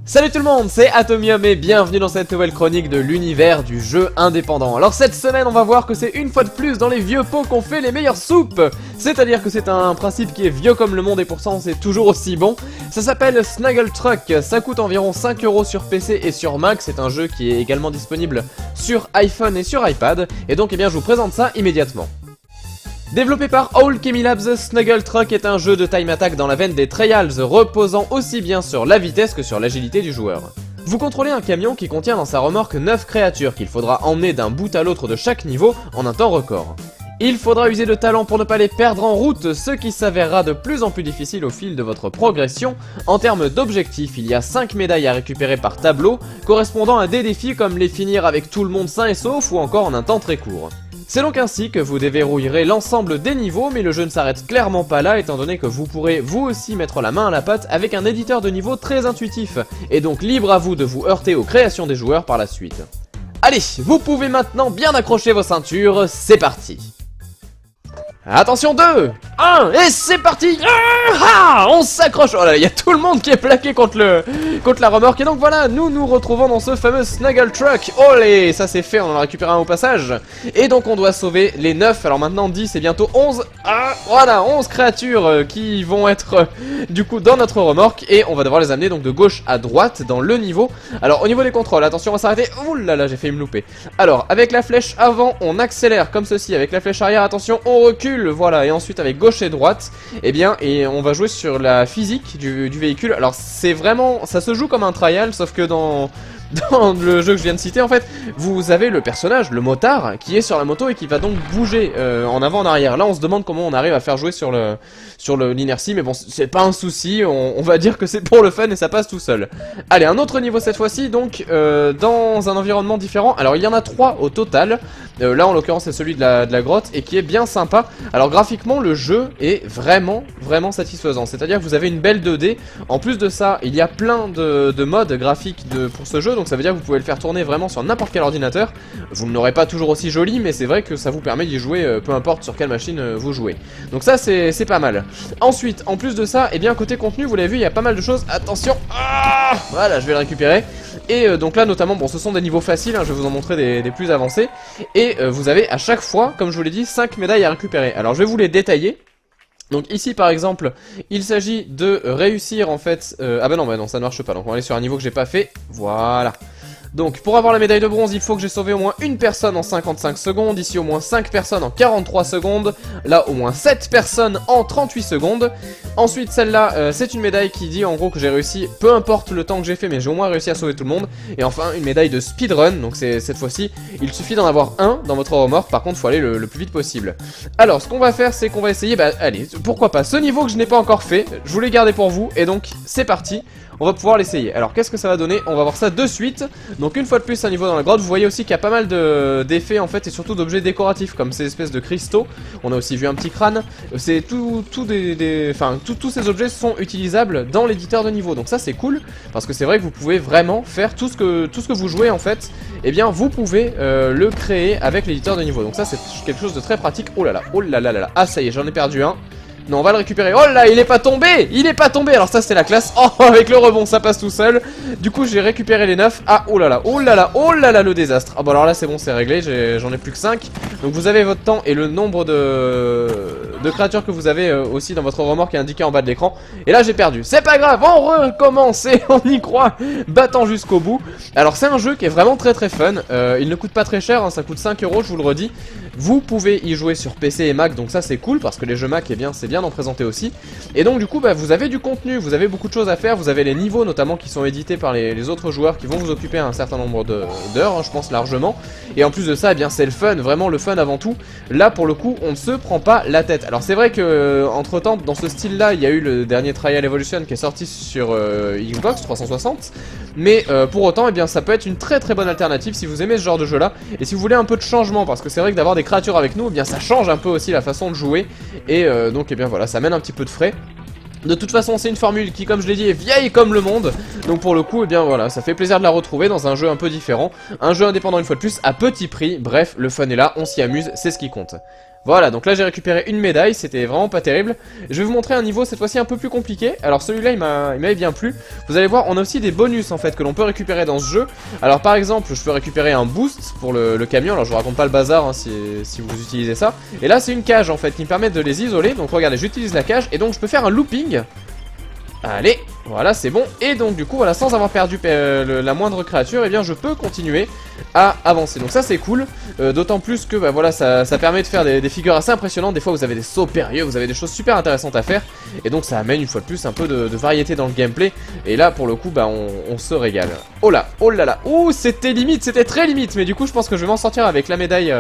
Salut tout le monde, c'est Atomium et bienvenue dans cette nouvelle chronique de l'univers du jeu indépendant. Alors cette semaine on va voir que c'est une fois de plus dans les vieux pots qu'on fait les meilleures soupes. C'est-à-dire que c'est un principe qui est vieux comme le monde et pourtant c'est toujours aussi bon. Ça s'appelle Snuggle Truck, ça coûte environ 5 € sur PC et sur Mac. C'est un jeu qui est également disponible sur iPhone et sur iPad. Et donc je vous présente ça immédiatement. Développé par Alchemy Labs, Snuggle Truck est un jeu de time attack dans la veine des Trials, reposant aussi bien sur la vitesse que sur l'agilité du joueur. Vous contrôlez un camion qui contient dans sa remorque 9 créatures qu'il faudra emmener d'un bout à l'autre de chaque niveau en un temps record. Il faudra user de talent pour ne pas les perdre en route, ce qui s'avérera de plus en plus difficile au fil de votre progression. En termes d'objectifs, il y a 5 médailles à récupérer par tableau, correspondant à des défis comme les finir avec tout le monde sain et sauf ou encore en un temps très court. C'est donc ainsi que vous déverrouillerez l'ensemble des niveaux, mais le jeu ne s'arrête clairement pas là étant donné que vous pourrez vous aussi mettre la main à la pâte avec un éditeur de niveau très intuitif, et donc libre à vous de vous heurter aux créations des joueurs par la suite. Allez, vous pouvez maintenant bien accrocher vos ceintures, c'est parti. Attention 2, 1, et c'est parti. On s'accroche. Oh là, il y a tout le monde qui est plaqué contre la remorque. Et donc voilà, nous nous retrouvons dans ce fameux Snuggle Truck. Olé, ça c'est fait, on en a récupéré un au passage. Et donc on doit sauver les 9, alors maintenant 10 et bientôt 11. Voilà, 11 créatures qui vont être du coup dans notre remorque. Et on va devoir les amener donc de gauche à droite dans le niveau. Alors au niveau des contrôles, attention, on va s'arrêter. Ouh là là, j'ai failli me louper. Alors avec la flèche avant, on accélère comme ceci. Avec la flèche arrière, attention, on recule. Voilà, et ensuite avec gauche et droite, et on va jouer sur la physique du véhicule. Alors c'est vraiment, ça se joue comme un trial, sauf que dans le jeu que je viens de citer, en fait, vous avez le personnage, le motard, qui est sur la moto et qui va donc bouger en avant, en arrière. Là, on se demande comment on arrive à faire jouer sur l'inertie, mais bon, c'est pas un souci, on va dire que c'est pour le fun et ça passe tout seul. Allez, un autre niveau cette fois-ci, donc dans un environnement différent. Alors, il y en a 3 au total. Là, en l'occurrence, c'est celui de la grotte et qui est bien sympa. Alors, graphiquement, le jeu est vraiment satisfaisant. C'est-à-dire que vous avez une belle 2D. En plus de ça, il y a plein de modes graphiques pour ce jeu. Donc ça veut dire que vous pouvez le faire tourner vraiment sur n'importe quel ordinateur. Vous ne l'aurez pas toujours aussi joli, mais c'est vrai que ça vous permet d'y jouer peu importe sur quelle machine vous jouez. Donc ça c'est pas mal. Ensuite, en plus de ça, côté contenu, vous l'avez vu, il y a pas mal de choses. Attention, voilà, je vais le récupérer. Et donc là notamment, bon, ce sont des niveaux faciles, je vais vous en montrer des plus avancés. Et vous avez à chaque fois, comme je vous l'ai dit, 5 médailles à récupérer. Alors je vais vous les détailler. Donc ici par exemple, il s'agit de réussir en fait... bah non, ça ne marche pas, donc on va aller sur un niveau que j'ai pas fait, voilà. Donc pour avoir la médaille de bronze, il faut que j'ai sauvé au moins une personne en 55 secondes, ici au moins 5 personnes en 43 secondes, là au moins 7 personnes en 38 secondes. Ensuite celle-là, c'est une médaille qui dit en gros que j'ai réussi, peu importe le temps que j'ai fait, mais j'ai au moins réussi à sauver tout le monde. Et enfin une médaille de speedrun, donc c'est cette fois-ci, il suffit d'en avoir un dans votre remorque, par contre il faut aller le plus vite possible. Alors ce qu'on va faire, c'est qu'on va essayer, allez, pourquoi pas, ce niveau que je n'ai pas encore fait, je vous l'ai gardé pour vous, et donc c'est parti. On va pouvoir l'essayer. Alors qu'est-ce que ça va donner? On va voir ça de suite. Donc une fois de plus un niveau dans la grotte. Vous voyez aussi qu'il y a pas mal d'effets en fait, et surtout d'objets décoratifs comme ces espèces de cristaux. On a aussi vu un petit crâne. C'est tous ces objets sont utilisables dans l'éditeur de niveau. Donc ça c'est cool parce que c'est vrai que vous pouvez vraiment faire tout ce que vous jouez en fait. Eh bien vous pouvez le créer avec l'éditeur de niveau. Donc ça c'est quelque chose de très pratique. Oh là là, oh là là là là. Ah ça y est, j'en ai perdu un. Non, on va le récupérer. Oh là, il est pas tombé. Il est pas tombé. Alors ça, c'est la classe. Oh, avec le rebond, ça passe tout seul. Du coup, j'ai récupéré les 9. Ah, oh là là, oh là là, oh là là, le désastre. Ah bon, alors là, c'est bon, c'est réglé. J'en ai plus que 5. Donc vous avez votre temps et le nombre de créatures que vous avez aussi dans votre remorque est indiqué en bas de l'écran. Et là, j'ai perdu. C'est pas grave, on recommence et on y croit. Battant jusqu'au bout. Alors, c'est un jeu qui est vraiment très fun. Il ne coûte pas très cher, ça coûte 5 €, je vous le redis. Vous pouvez y jouer sur PC et Mac, donc ça c'est cool parce que les jeux Mac, c'est bien d'en présenter aussi. Et donc du coup, vous avez du contenu, vous avez beaucoup de choses à faire, vous avez les niveaux notamment qui sont édités par les autres joueurs qui vont vous occuper un certain nombre d'heures, je pense largement. Et en plus de ça, c'est le fun, vraiment le fun avant tout. Là pour le coup, on ne se prend pas la tête. Alors c'est vrai que entre temps, dans ce style là, il y a eu le dernier Trial Evolution qui est sorti sur Xbox 360. Mais pour autant, ça peut être une très bonne alternative si vous aimez ce genre de jeu là. Et si vous voulez un peu de changement, parce que c'est vrai que d'avoir des créatures avec nous, ça change un peu aussi la façon de jouer. Et donc voilà, ça mène un petit peu de frais. De toute façon, c'est une formule qui, comme je l'ai dit, est vieille comme le monde. Donc pour le coup, voilà, ça fait plaisir de la retrouver dans un jeu un peu différent. Un jeu indépendant une fois de plus, à petit prix. Bref, le fun est là, on s'y amuse, c'est ce qui compte. Voilà, donc là j'ai récupéré une médaille, c'était vraiment pas terrible. Je vais vous montrer un niveau cette fois-ci un peu plus compliqué. Alors celui-là il m'avait bien plu. Vous allez voir, on a aussi des bonus en fait que l'on peut récupérer dans ce jeu. Alors par exemple, je peux récupérer un boost pour le camion. Alors je vous raconte pas le bazar hein, si vous utilisez ça. Et là c'est une cage en fait qui me permet de les isoler. Donc regardez, j'utilise la cage et donc je peux faire un looping. Allez, voilà c'est bon. Et donc du coup voilà, sans avoir perdu la moindre créature, et bien je peux continuer à avancer. Donc ça c'est cool, d'autant plus que bah, voilà, ça permet de faire des figures assez impressionnantes. Des fois vous avez des sauts périlleux, vous avez des choses super intéressantes à faire. Et donc ça amène une fois de plus un peu de variété dans le gameplay. Et là pour le coup bah on se régale. Oh là, oh là là, ouh c'était limite, c'était très limite. Mais du coup je pense que je vais m'en sortir avec la médaille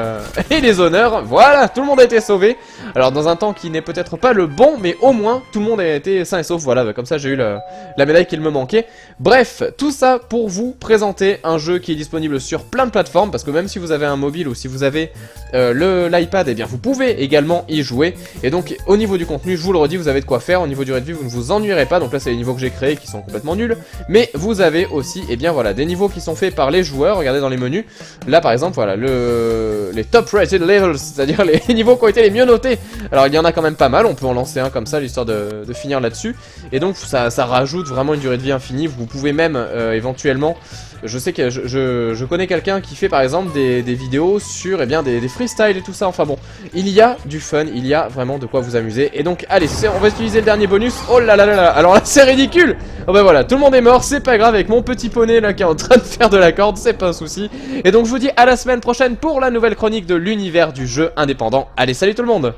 et les honneurs. Voilà, tout le monde a été sauvé. Alors dans un temps qui n'est peut-être pas le bon, mais au moins tout le monde a été sain et sauf. Voilà, bah, comme ça j'ai eu la médaille qu'il me manquait. Bref, tout ça pour vous présenter un jeu qui est disponible sur plein de plateformes, parce que même si vous avez un mobile ou si vous avez l'iPad, eh bien vous pouvez également y jouer. Et donc au niveau du contenu, je vous le redis, vous avez de quoi faire. Au niveau du rate view, vous ne vous ennuierez pas. Donc là c'est les niveaux que j'ai créés qui sont complètement nuls, mais vous avez aussi, eh bien voilà, des niveaux qui sont faits par les joueurs. Regardez dans les menus, là par exemple voilà les top rated levels, c'est-à-dire les niveaux qui ont été les mieux notés. Alors il y en a quand même pas mal, on peut en lancer un comme ça, l'histoire de finir là-dessus. Et donc ça rajoute vraiment une durée de vie infinie. Vous pouvez même éventuellement, je sais que je connais quelqu'un qui fait par exemple des vidéos sur eh bien, des freestyles et tout ça. Enfin bon, il y a du fun, il y a vraiment de quoi vous amuser. Et donc allez, on va utiliser le dernier bonus. Oh là là là là, alors là c'est ridicule. Oh bah voilà, tout le monde est mort, c'est pas grave, avec mon petit poney là qui est en train de faire de la corde, c'est pas un souci. Et donc je vous dis à la semaine prochaine pour la nouvelle chronique de l'univers du jeu indépendant. Allez, salut tout le monde.